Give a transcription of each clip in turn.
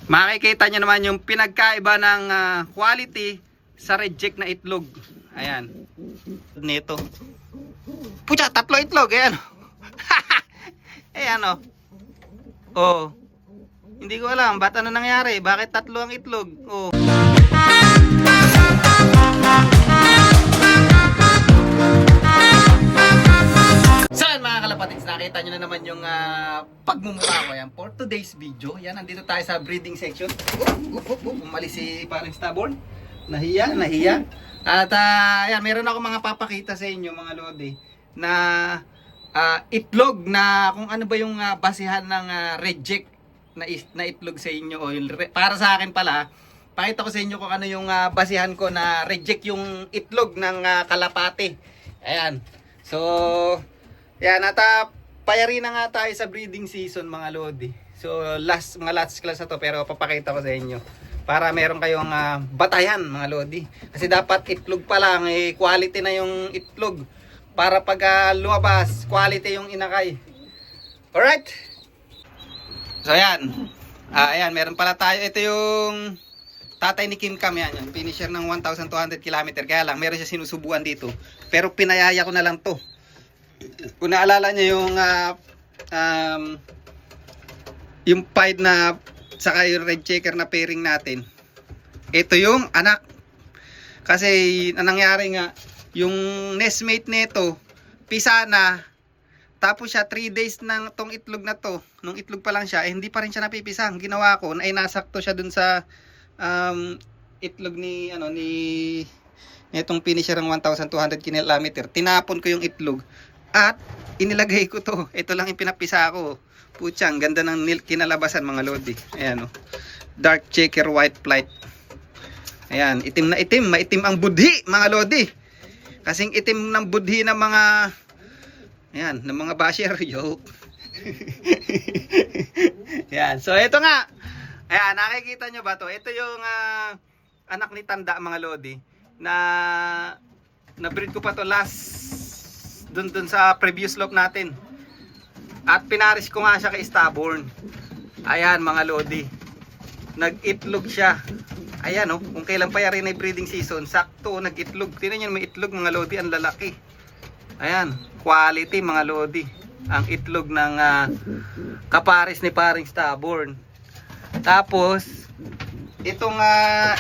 Makikita nyo naman yung pinagkaiba ng quality sa reject na itlog. Ayan. Nito. Pucha, 3 itlog. Ayan. Ayan o. Oh. Hindi ko alam. Ba't ano nangyari? Bakit 3 ang itlog? Oh. So yan mga kalapatids, nakita nyo na naman yung pagmumukha ko yan for today's video. Yan, nandito tayo sa breeding section. Umalis si parang stubborn. Nahiya. At yan, meron ako mga papakita sa inyo mga lodi na itlog na kung ano ba yung basihan ng reject na itlog sa inyo. O para sa akin pala, pakita ko sa inyo kung ano yung basihan ko na reject yung itlog ng kalapate. Ayan. So, yan, payari na nga tayo sa breeding season mga lodi. So mga last class na to, pero papakita ko sa inyo para meron kayong batayan mga lodi. Kasi dapat itlog pa lang, quality na yung itlog. Para pag lumabas, quality yung inakay. Alright? So ayan. Ayan, meron pala tayo. Ito yung tatay ni Kim Cam, yan. Yung finisher ng 1,200 km. Kaya lang, meron siya sinusubuan dito. Pero pinayaya ko na lang to. Kung naalala nyo yung pied na saka yung red checker na pairing natin, ito yung anak. Kasi ang nangyari nga, yung nestmate nito pisa na, tapos siya 3 days ng tong itlog na to, nung itlog pa lang siya, hindi pa rin siya napipisa. Ang ginawa ko ay nasakto siya dun sa itlog ni itong finisher ng 1,200 km. Tinapon ko yung itlog at inilagay ko to. Ito lang yung pinapisa ko. Putsang, ganda ng kinalabasan mga lodi. Ayan o. Dark checker white flight. Ayan, itim na itim. Maitim ang budhi mga lodi. Kasing itim ng budhi ng mga ayan, ng mga basher. Joke. Ayan, so ito nga. Ayan, nakikita nyo ba to? Ito yung anak ni Tanda mga lodi. Na breed ko pa to last dun sa previous lock natin. At pinaris ko nga siya kay stubborn. Ayan mga lodi, nag-itlog siya. Ayan kung kailan pa yari na breeding season, sakto nag-itlog. Tingnan nyo may itlog mga lodi, ang lalaki. Ayan, quality mga lodi ang itlog ng kapares ni paring stubborn. Tapos itong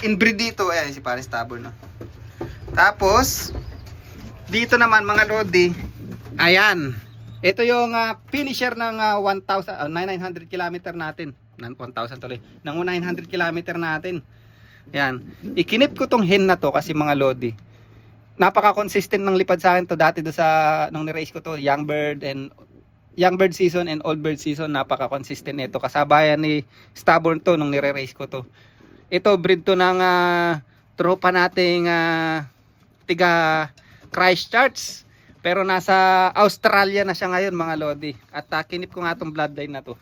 inbreed dito, ayan si paring stubborn Tapos dito naman mga lodi, ayan, ito yung finisher ng 900 km natin. 1,000 tuloy. Ng 900 km natin. Ayan, ikinip ko tong hen na to kasi mga lodi, napaka-consistent ng lipad sa akin to dati do sa nung ni-race ko to, young bird season and old bird season, napaka-consistent nito. Kasabayan ni stubborn to nung nire-race ko to. Ito breed to ng tropa nating tiga Christchurch, pero nasa Australia na siya ngayon mga lodi. At kinip ko nga itong bloodline na to.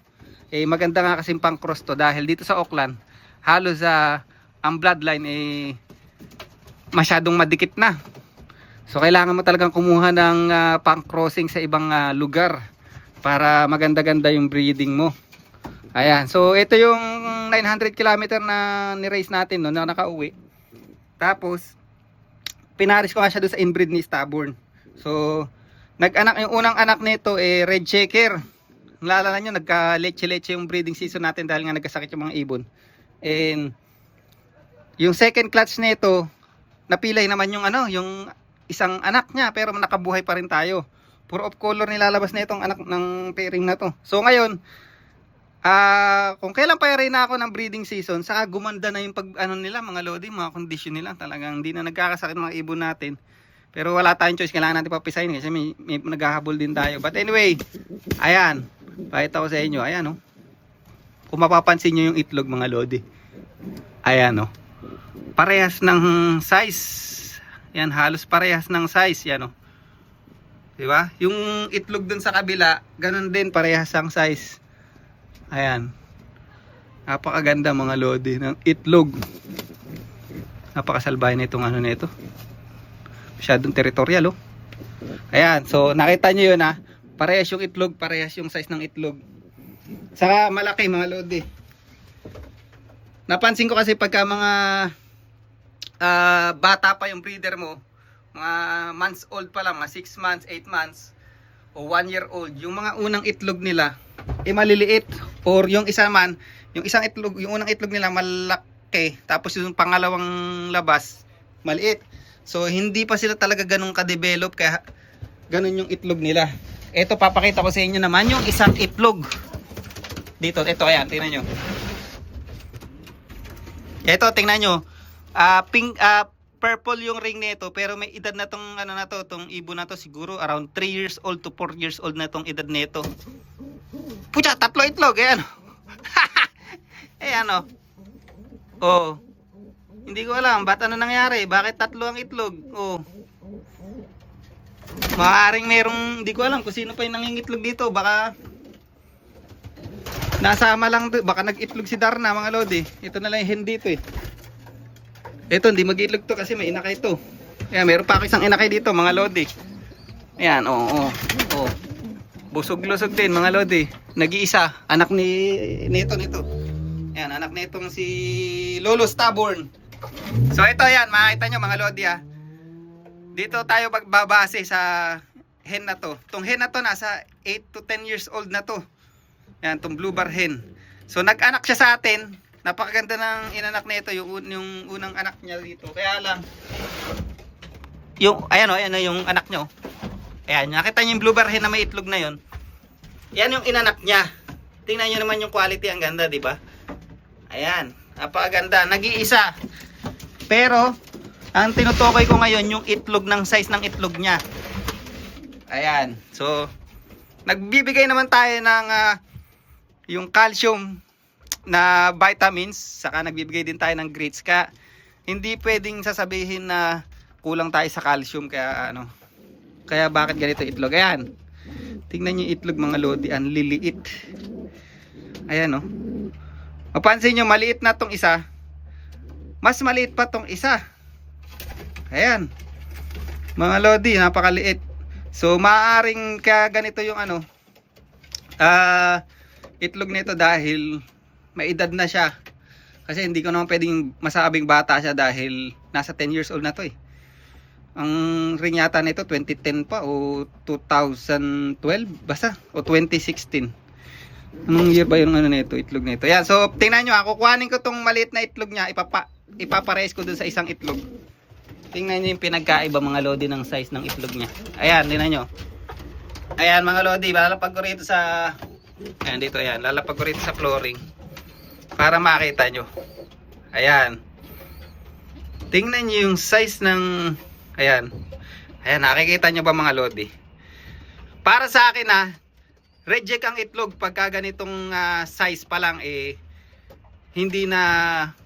Maganda nga kasing pang cross to dahil dito sa Auckland halos ang bloodline masyadong madikit na. So kailangan mo talagang kumuha ng pang crossing sa ibang lugar para maganda-ganda yung breeding mo. Ayan, so ito yung 900 km na ni-race natin na nakauwi. Tapos pinaris ko nga siya doon sa inbreed ni stubborn. So nag-anak yung unang anak nito red checker. Naalala nyo, nagka-leche-leche yung breeding season natin dahil nga nagkasakit yung mga ibon. And yung second clutch nito, napilay naman yung yung isang anak niya, pero nakabuhay pa rin tayo. Puro off color nilalabas na itong anak ng pairing na to. So ngayon, kung kailan pa rin na ako ng breeding season, saka gumanda na yung nila mga lodi, mga condition nila. Talagang hindi na nagkakasakit mga ibon natin. Pero wala tayong choice, kailangan natin papisahin kasi may naghahabol din tayo. But anyway, ayan, pakita ko sa inyo. Ayan kung mapapansin nyo yung itlog mga lodi, ayan parehas ng size. Yan, halos parehas ng size. Yan diba? Yung itlog dun sa kabila, ganun din, parehas ang size. Ayan, napakaganda mga lodi ng itlog. Napakasalbahin nitong nito. Masyadong territorial Ayan, so nakita nyo yun parehas yung itlog, parehas yung size ng itlog. Saka malaki mga lodi. Napansin ko kasi pagka mga bata pa yung breeder mo, mga months old pa lang, mga 6 months, 8 months, o 1 year old, yung mga unang itlog nila, maliliit. Or yung isa man, yung isang itlog, yung unang itlog nila malaki, tapos yung pangalawang labas, maliit. So, hindi pa sila talaga ganun ka-develop, kaya ganun yung itlog nila. Ito, papakita ko sa inyo naman yung isang itlog. Dito, ito, ayan, tingnan nyo. Ito, tingnan nyo. Purple yung ring nito, pero may edad na tong ano na to, tong ibon na to, siguro around 3 years old to 4 years old na tong edad nito. Pucha, 3 itlog, ayan. Ayan o. Oh. Hindi ko alam, ba't ano nangyari? Bakit 3 ang itlog? Oh. Maaaring merong, hindi ko alam kung sino pa yung nangingitlog dito. Baka nasama lang, baka nag-itlog si Darna, mga lodi. Ito na lang yung hen dito eh. Ito, hindi mag-itlog to kasi may inakay to. Ayan, meron pa ako isang inakay dito, mga lodi. Ayan, oh. Busog-lusog din, mga lodi. Nag-iisa, anak nito. Ayan, anak nitong si Lolo Stubborn. So ito, ayan, makikita nyo, mga lodi ah. Dito tayo magbabase sa hen na to. Tong hen na to, nasa 8 to 10 years old na to. Ayan, tong blue bar hen. So nag-anak siya sa atin. Napakaganda ng inanak nito, yung unang anak niya dito. Kaya lang, yung, ayan yung anak nyo. Ayan, nakita nyo yung blue bar hen na may itlog na yon. Yan yung inanak niya. Tingnan nyo naman yung quality, ang ganda, di ba? Ayan, napakaganda. Nag-iisa. Pero, ang tinutukoy ko ngayon, yung itlog ng size ng itlog niya. Ayan, so, nagbibigay naman tayo ng yung calcium na vitamins, saka nagbibigay din tayo ng grits, ka hindi pwedeng sasabihin na kulang tayo sa calcium, kaya bakit ganito itlog. Ayan, tingnan nyo yung itlog, mga lodi, ang liliit. Ayan oh. Mapansin nyo, maliit na tong isa, mas maliit pa tong isa. Ayan, mga lodi, napakaliit. So maaaring kaya ganito yung itlog nito dahil may edad na siya. Kasi hindi ko naman pwedeng masabing bata siya dahil nasa 10 years old na to eh. Ang ring yata nito 2010 pa o 2012 basta o 2016. Anong year ba yung nito, itlog nito? Yan, so tingnan nyo, kukuhanin ko tong maliit na itlog niya, ipapares ko dun sa isang itlog. Tingnan nyo yung pinagkaiba, mga lodi, ng size ng itlog niya. Ayan, tingnan nyo. Ayan, mga lodi, lalapag ko rito sa ayan, dito, ayan, lalapag ko rito sa flooring para makita nyo. Ayan, tingnan nyo yung size ng ayan, nakikita nyo ba, mga lodi? Para sa akin reject ang itlog pagka ganitong size pa lang hindi na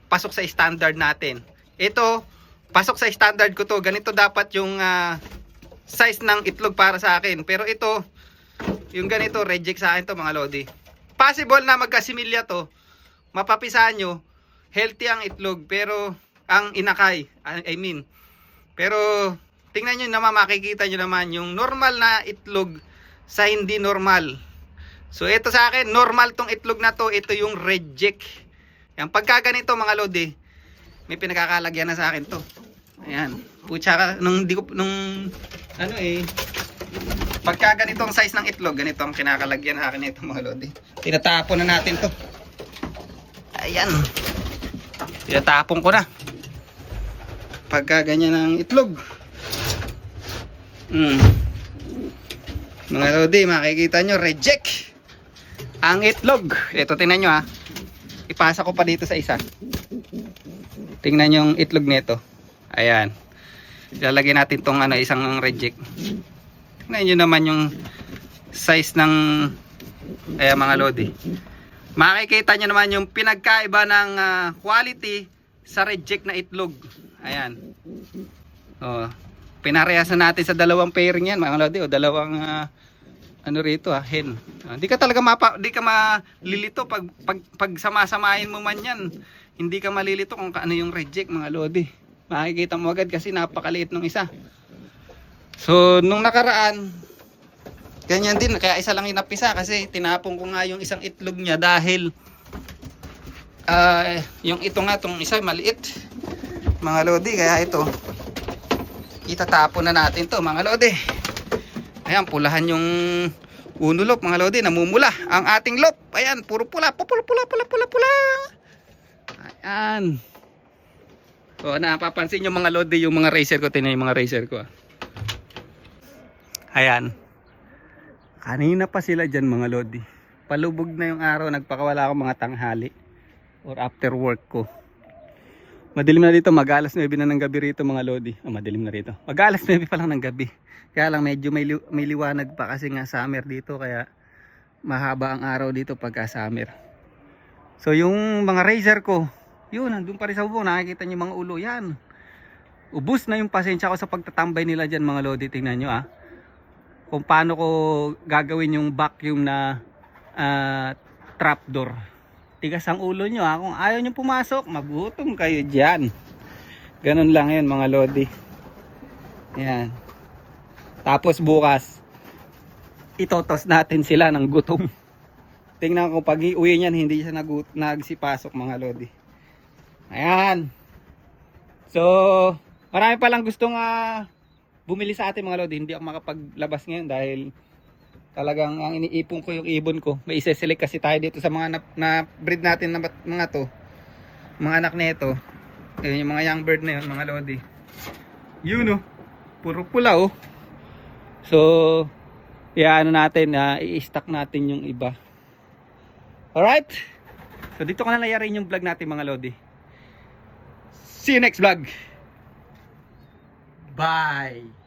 pasok sa standard natin. Ito, pasok sa standard ko to. Ganito dapat yung size ng itlog para sa akin. Pero ito, yung ganito, reject sa akin to, mga lodi. Possible na magkasimilya to, mapapisahan nyo, healthy ang itlog, pero ang inakay, pero tingnan nyo naman, makikita nyo naman yung normal na itlog sa hindi normal. So ito sa akin, normal tong itlog na to, ito yung reject. Yan, pagka ganito, mga lodi, may pinakakalagyan na sa akin to. Ayan, putya ka, pagka ganitong size ng itlog, ganito ang kinakalagyan sa akin ito, mga lodi. Tinatapon na natin to. Ayan, tinatapon ko na pagka ganyan ang itlog. Mga lodi, makikita nyo, reject ang itlog. Ito, tingnan nyo ipasa ko pa dito sa isa. Tingnan nyo yung itlog nito. Ayan, ilalagay natin tong isang reject. Tingnan nyo naman yung size ng ayan, mga lodi. Makikita nyo naman yung pinagkaiba ng quality sa reject na itlog. Ayan, pinarehasan natin sa dalawang pairing yan, mga lodi, o dalawang rito hen. Hindi ka talaga hindi ka malilito pag sama-samahin mo man yan. Hindi ka malilito kung ano yung reject, mga lodi. Makikita mo agad kasi napakaliit nung isa. So nung nakaraan, ganyan din, kaya isa lang yung napisa kasi tinapon ko nga yung isang itlog niya dahil Yung ito nga, itong isa maliit mga lodi, kaya ito itatapon na natin to mga lodi. Ayan, pulahan yung uno lop mga lodi, namumula ang ating lop. Ayan, puro pula, pula. Ayan. So napapansin nyo mga lodi yung mga racer ko, tinay yung mga racer ko. Ayan. Kanina pa sila dyan mga lodi. Palubog na yung araw, nagpakawala ako mga tanghali or after work ko. Madilim na dito, mag-alas 9 na ng gabi rito mga lodi. Madilim na rito. Mag-alas 9 pa lang ng gabi. Kaya lang medyo may liwanag pa kasi nga summer dito, kaya mahaba ang araw dito pagka summer. So yung mga racer ko, yun, nandun pa rin sa ubo, nakikita nyo yung mga ulo, yan. Ubus na yung pasensya ko sa pagtatambay nila dyan mga lodi, tingnan nyo kung paano ko gagawin yung vacuum na trapdoor. Tigas ang ulo nyo kung ayaw nyo pumasok, magutom kayo dyan. Ganun lang yan mga lodi. Yan. Tapos bukas itotos natin sila ng gutom. Tingnan ko pag iuwi niyan hindi siya nagsipasok mga lodi. Ayan. So marami palang gustong bumili sa atin mga lodi. Hindi ako makapaglabas ngayon dahil talagang ang iniipon ko yung ibon ko. May isa-select kasi tayo dito sa mga na breed natin na mga to. Mga anak nito. Ayun yung mga young bird na yun mga lodi. Yun puro pula So ano natin, i-stock natin yung iba. Alright. So dito ko na layarin yung vlog natin mga lodi. See you next vlog. Bye.